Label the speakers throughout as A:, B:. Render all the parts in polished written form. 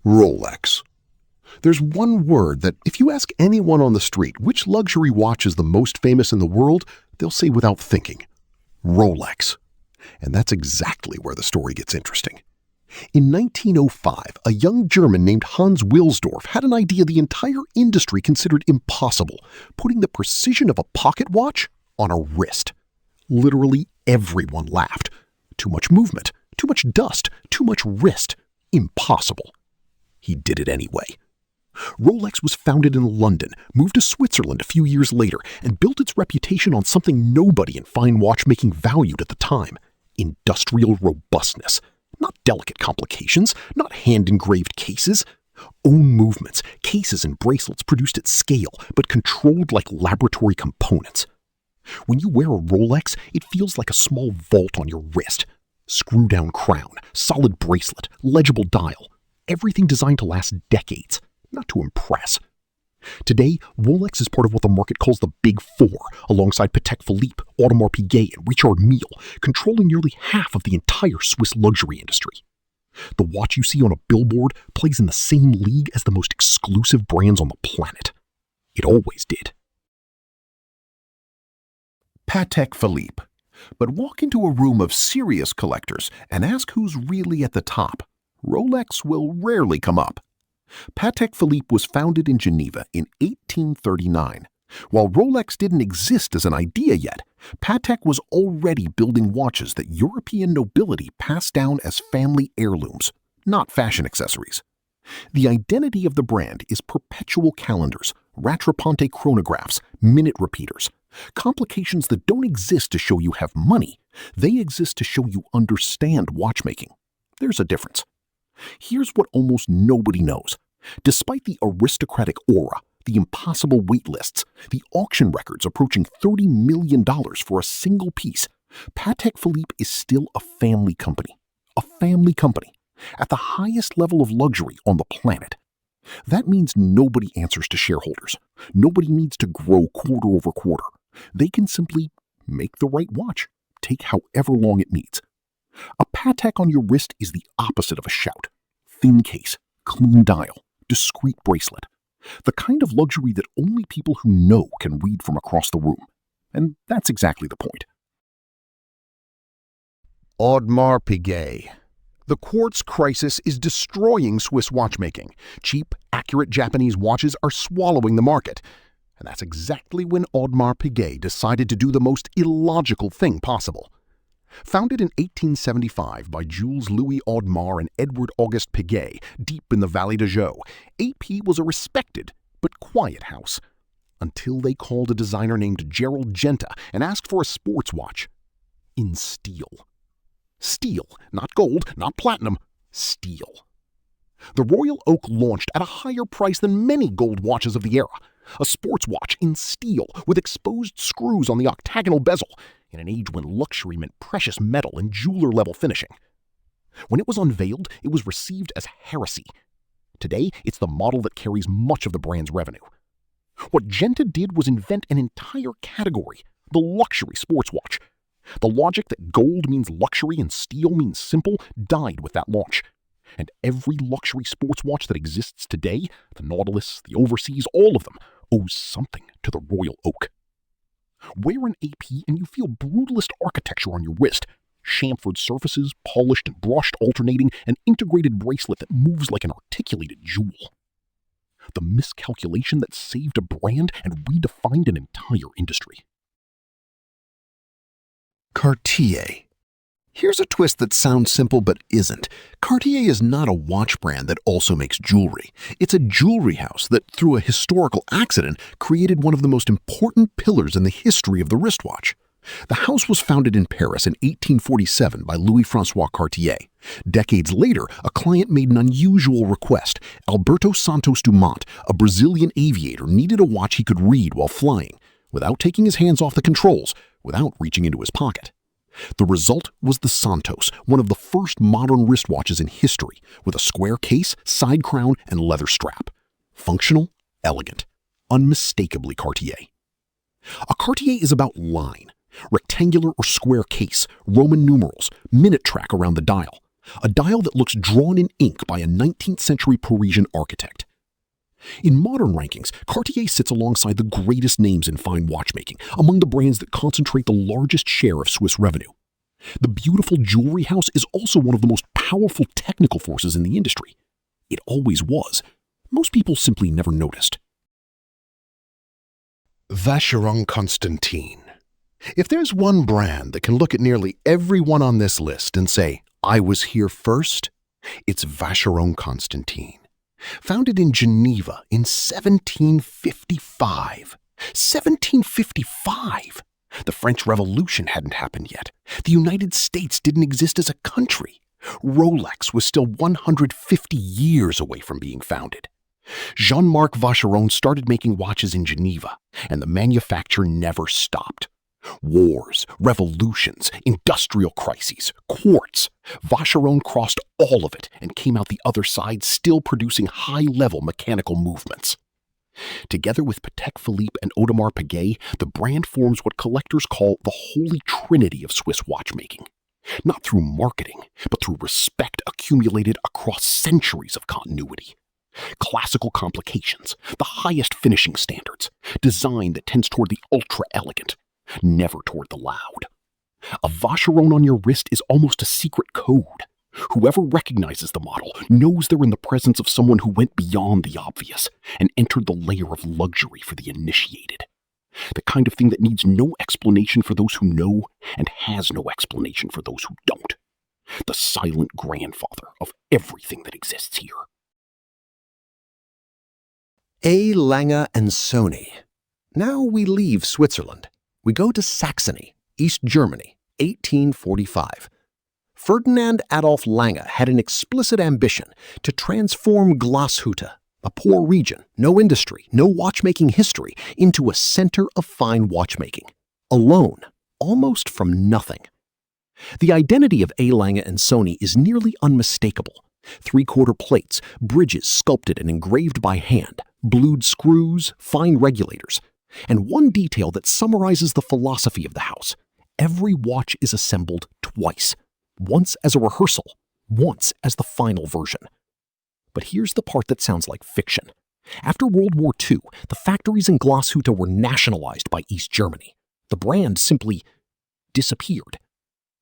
A: Rolex. There's one word that if you ask anyone on the street which luxury watch is the most famous in the world, they'll say without thinking, Rolex. And that's exactly where the story gets interesting. In 1905, a young German named Hans Wilsdorf had an idea the entire industry considered impossible, putting the precision of a pocket watch on a wrist. Literally everyone laughed. Too much movement, too much dust, too much wrist. Impossible. He did it anyway. Rolex was founded in London, moved to Switzerland a few years later, and built its reputation on something nobody in fine watchmaking valued at the time: industrial robustness. Not delicate complications, not hand-engraved cases. Own movements, cases and bracelets produced at scale, but controlled like laboratory components. When you wear a Rolex, it feels like a small vault on your wrist. Screw-down crown, solid bracelet, legible dial. Everything designed to last decades, not to impress. Today, Rolex is part of what the market calls the Big Four, alongside Patek Philippe, Audemars Piguet, and Richard Mille, controlling nearly half of the entire Swiss luxury industry. The watch you see on a billboard plays in the same league as the most exclusive brands on the planet. It always did.
B: Patek Philippe. But walk into a room of serious collectors and ask who's really at the top. Rolex will rarely come up. Patek Philippe was founded in Geneva in 1839. While Rolex didn't exist as an idea yet, Patek was already building watches that European nobility passed down as family heirlooms, not fashion accessories. The identity of the brand is perpetual calendars, rattrapante chronographs, minute repeaters, complications that don't exist to show you have money. They exist to show you understand watchmaking. There's a difference. Here's what almost nobody knows. Despite the aristocratic aura, the impossible wait lists, the auction records approaching $30 million for a single piece, Patek Philippe is still a family company. A family company at the highest level of luxury on the planet. That means nobody answers to shareholders. Nobody needs to grow quarter over quarter. They can simply make the right watch, take however long it needs. A Patek on your wrist is the opposite of a shout. Thin case, clean dial, discreet bracelet. The kind of luxury that only people who know can read from across the room. And that's exactly the point.
A: Audemars Piguet. The quartz crisis is destroying Swiss watchmaking. Cheap, accurate Japanese watches are swallowing the market. And that's exactly when Audemars Piguet decided to do the most illogical thing possible. Founded in 1875 by Jules Louis Audemars and Edward Auguste Piguet, deep in the Vallée de Joux, AP was a respected but quiet house. Until they called a designer named Gerald Genta and asked for a sports watch. In steel. Steel, not gold, not platinum, steel. The Royal Oak launched at a higher price than many gold watches of the era. A sports watch in steel with exposed screws on the octagonal bezel, in an age when luxury meant precious metal and jeweler-level finishing. When it was unveiled, it was received as heresy. Today, it's the model that carries much of the brand's revenue. What Genta did was invent an entire category, the luxury sports watch. The logic that gold means luxury and steel means simple died with that launch. And every luxury sports watch that exists today, the Nautilus, the Overseas, all of them, owes something to the Royal Oak. Wear an AP and you feel brutalist architecture on your wrist. Chamfered surfaces, polished and brushed alternating, an integrated bracelet that moves like an articulated jewel. The miscalculation that saved a brand and redefined an entire industry.
C: Cartier. Here's a twist that sounds simple but isn't. Cartier is not a watch brand that also makes jewelry. It's a jewelry house that, through a historical accident, created one of the most important pillars in the history of the wristwatch. The house was founded in Paris in 1847 by Louis-François Cartier. Decades later, a client made an unusual request. Alberto Santos Dumont, a Brazilian aviator, needed a watch he could read while flying, without taking his hands off the controls, without reaching into his pocket. The result was the Santos, one of the first modern wristwatches in history, with a square case, side crown, and leather strap. Functional, elegant, unmistakably Cartier. A Cartier is about line. Rectangular or square case, Roman numerals, minute track around the dial. a dial that looks drawn in ink by a 19th century Parisian architect. In modern rankings, Cartier sits alongside the greatest names in fine watchmaking, among the brands that concentrate the largest share of Swiss revenue. The beautiful jewelry house is also one of the most powerful technical forces in the industry. It always was. Most people simply never noticed.
A: Vacheron Constantin. If there's one brand that can look at nearly everyone on this list and say, "I was here first," it's Vacheron Constantin. Founded in Geneva in 1755. 1755! The French Revolution hadn't happened yet. The United States didn't exist as a country. Rolex was still 150 years away from being founded. Jean-Marc Vacheron started making watches in Geneva, and the manufacture never stopped. Wars, revolutions, industrial crises, quartz. Vacheron crossed all of it and came out the other side still producing high-level mechanical movements. Together with Patek Philippe and Audemars Piguet, the brand forms what collectors call the holy trinity of Swiss watchmaking. Not through marketing, but through respect accumulated across centuries of continuity. Classical complications, the highest finishing standards, design that tends toward the ultra-elegant, never toward the loud. A Vacheron on your wrist is almost a secret code. Whoever recognizes the model knows they're in the presence of someone who went beyond the obvious and entered the layer of luxury for the initiated. The kind of thing that needs no explanation for those who know and has no explanation for those who don't. The silent grandfather of everything that exists here.
C: Lange Söhne. Now we leave Switzerland. We go to Saxony, East Germany, 1845. Ferdinand Adolf Lange had an explicit ambition to transform Glashütte, a poor region, no industry, no watchmaking history, into a center of fine watchmaking. Alone, almost from nothing. The identity of Lange Söhne is nearly unmistakable. Three-quarter plates, bridges sculpted and engraved by hand, blued screws, fine regulators, and one detail that summarizes the philosophy of the house. Every watch is assembled twice. Once as a rehearsal, once as the final version. But here's the part that sounds like fiction. After World War II, the factories in Glashütte were nationalized by East Germany. The brand simply disappeared.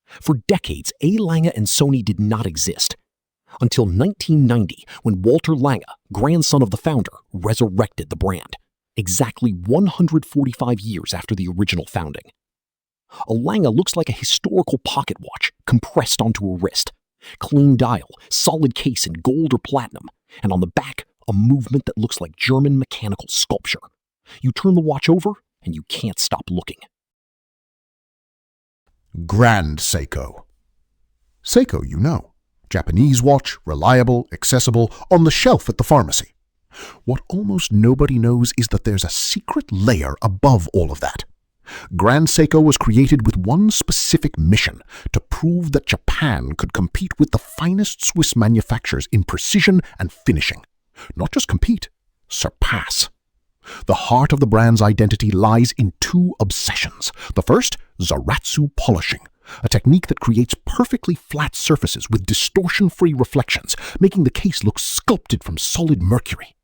C: For decades, Lange Söhne did not exist. Until 1990, when Walter Lange, grandson of the founder, resurrected the brand, exactly 145 years after the original founding. A Lange looks like a historical pocket watch compressed onto a wrist. Clean dial, solid case in gold or platinum, and on the back, a movement that looks like German mechanical sculpture. You turn the watch over, and you can't stop looking.
A: Grand Seiko. Seiko, you know. Japanese watch, reliable, accessible, on the shelf at the pharmacy. What almost nobody knows is that there's a secret layer above all of that. Grand Seiko was created with one specific mission: to prove that Japan could compete with the finest Swiss manufacturers in precision and finishing. Not just compete, surpass. The heart of the brand's identity lies in two obsessions. The first, Zaratsu polishing, a technique that creates perfectly flat surfaces with distortion-free reflections, making the case look sculpted from solid mercury.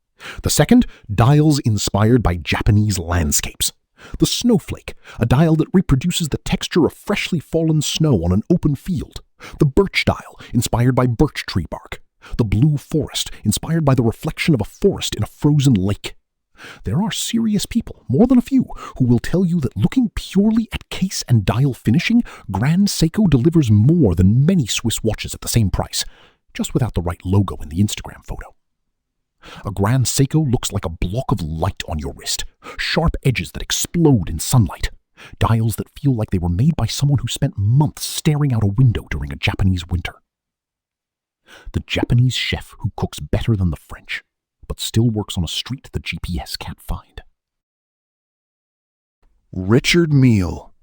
A: The second, dials inspired by Japanese landscapes. The snowflake, a dial that reproduces the texture of freshly fallen snow on an open field. The birch dial, inspired by birch tree bark. The blue forest, inspired by the reflection of a forest in a frozen lake. There are serious people, more than a few, who will tell you that looking purely at case and dial finishing, Grand Seiko delivers more than many Swiss watches at the same price, just without the right logo in the Instagram photo. A Grand Seiko looks like a block of light on your wrist, sharp edges that explode in sunlight, dials that feel like they were made by someone who spent months staring out a window during a Japanese winter. The Japanese chef who cooks better than the French, but still works on a street the GPS can't find. Richard Mille.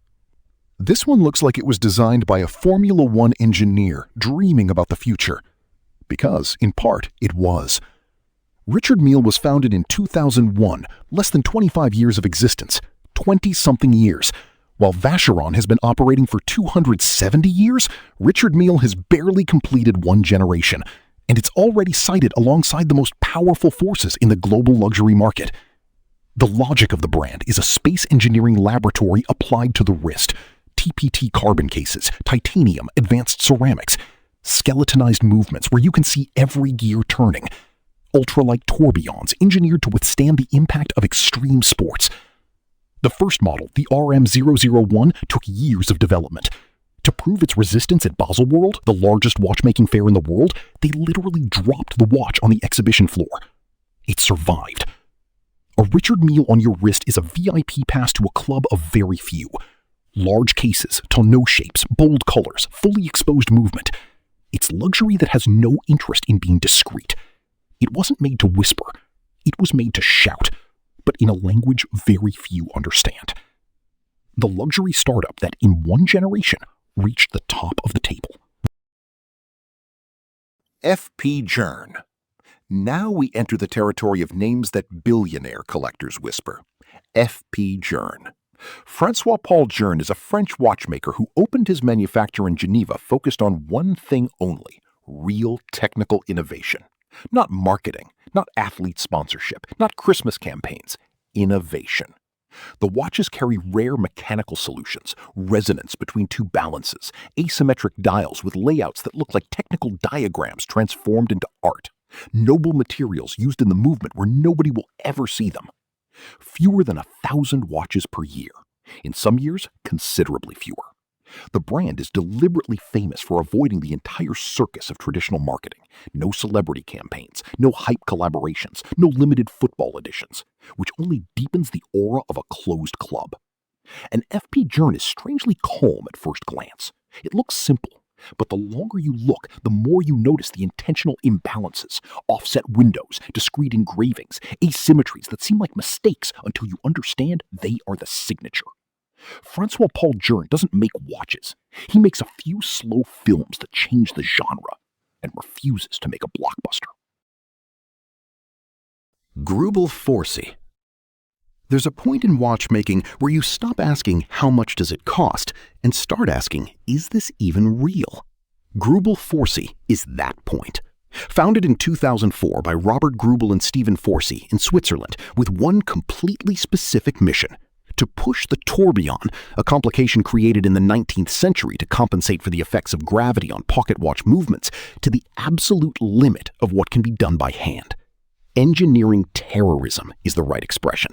A: This one looks like it was designed by a Formula One engineer dreaming about the future. Because, in part, it was. Richard Mille was founded in 2001, less than 25 years of existence. 20-something years. While Vacheron has been operating for 270 years, Richard Mille has barely completed one generation, and it's already cited alongside the most powerful forces in the global luxury market. The logic of the brand is a space engineering laboratory applied to the wrist. TPT carbon cases, titanium, advanced ceramics, skeletonized movements where you can see every gear turning, ultralight tourbillons engineered to withstand the impact of extreme sports. The first model, the RM001, took years of development. To prove its resistance at Baselworld, the largest watchmaking fair in the world, they literally dropped the watch on the exhibition floor. It survived. A Richard Mille on your wrist is a VIP pass to a club of very few. Large cases, tonneau shapes, bold colors, fully exposed movement. It's luxury that has no interest in being discreet. It wasn't made to whisper. It was made to shout, but in a language very few understand. The luxury startup that in one generation reached the top of the table.
B: F.P. Journe. Now we enter the territory of names that billionaire collectors whisper. F.P. Journe. Francois-Paul Journe is a French watchmaker who opened his manufacture in Geneva focused on one thing only: real technical innovation. Not marketing, not athlete sponsorship, not Christmas campaigns. Innovation. The watches carry rare mechanical solutions, resonance between two balances, asymmetric dials with layouts that look like technical diagrams transformed into art. Noble materials used in the movement where nobody will ever see them. Fewer than 1,000 watches per year. In some years, considerably fewer. The brand is deliberately famous for avoiding the entire circus of traditional marketing. No celebrity campaigns, no hype collaborations, no limited football editions, which only deepens the aura of a closed club. And F.P. Journe is strangely calm at first glance. It looks simple, but the longer you look, the more you notice the intentional imbalances, offset windows, discrete engravings, asymmetries that seem like mistakes until you understand they are the signature. Francois-Paul Journe doesn't make watches. He makes a few slow films that change the genre and refuses to make a blockbuster.
C: Greubel Forsey. There's a point in watchmaking where you stop asking how much does it cost and start asking, is this even real? Greubel Forsey is that point. Founded in 2004 by Robert Greubel and Stephen Forsey in Switzerland with one completely specific mission: to push the tourbillon, a complication created in the 19th century to compensate for the effects of gravity on pocket watch movements, to the absolute limit of what can be done by hand. Engineering terrorism is the right expression.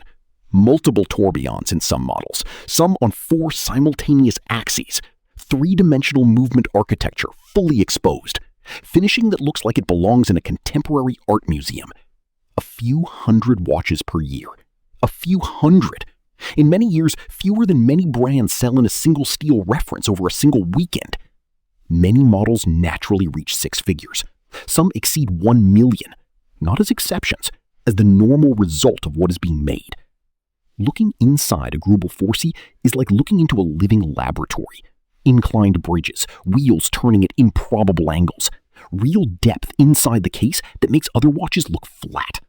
C: Multiple tourbillons in some models, some on 4 simultaneous axes, 3-dimensional movement architecture fully exposed, finishing that looks like it belongs in a contemporary art museum. A few hundred watches per year. A few hundred. In many years, fewer than many brands sell in a single steel reference over a single weekend. Many models naturally reach 6 figures. Some exceed 1 million, not as exceptions, as the normal result of what is being made. Looking inside a Greubel Forsey is like looking into a living laboratory. Inclined bridges, wheels turning at improbable angles, real depth inside the case that makes other watches look flat.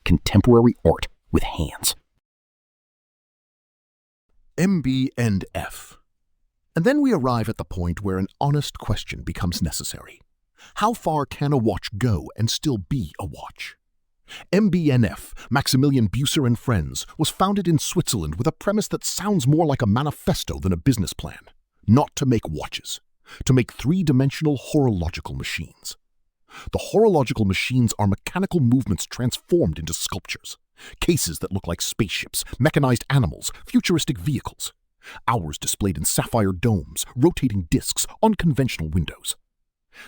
C: Contemporary art with hands.
A: MB&F. And then we arrive at the point where an honest question becomes necessary. How far can a watch go and still be a watch? MB&F, Maximilian Büsser and Friends, was founded in Switzerland with a premise that sounds more like a manifesto than a business plan. Not to make watches, to make 3-dimensional horological machines. The horological machines are mechanical movements transformed into sculptures. Cases that look like spaceships, mechanized animals, futuristic vehicles. Hours displayed in sapphire domes, rotating discs, unconventional windows.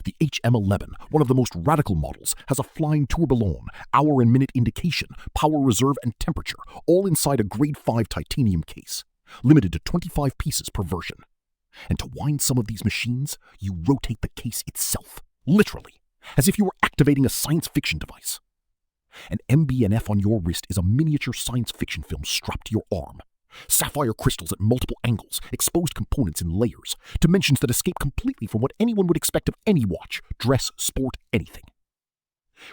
A: The HM11, one of the most radical models, has a flying tourbillon, hour and minute indication, power reserve and temperature, all inside a grade 5 titanium case, limited to 25 pieces per version. And to wind some of these machines, you rotate the case itself, literally, as if you were activating a science fiction device. An MB&F on your wrist is a miniature science fiction film strapped to your arm. Sapphire crystals at multiple angles, exposed components in layers, dimensions that escape completely from what anyone would expect of any watch, dress, sport, anything.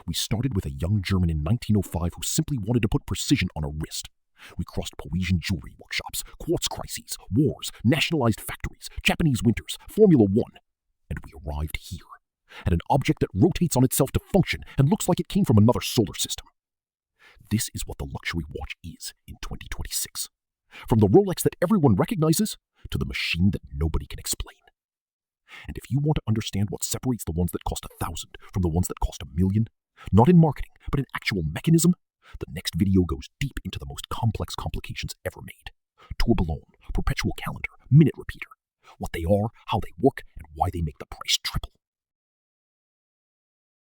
A: We started with a young German in 1905 who simply wanted to put precision on a wrist.
B: We crossed Parisian jewelry workshops, quartz crises, wars, nationalized factories, Japanese winters, Formula One, and we arrived here, at an object that rotates on itself to function and looks like it came from another solar system. This is what the luxury watch is in 2026. From the Rolex that everyone recognizes to the machine that nobody can explain. And if you want to understand what separates the ones that cost $1,000 from the ones that cost $1 million, not in marketing, but in actual mechanism, the next video goes deep into the most complex complications ever made. Tourbillon, perpetual calendar, minute repeater. What they are, how they work, and why they make the price triple.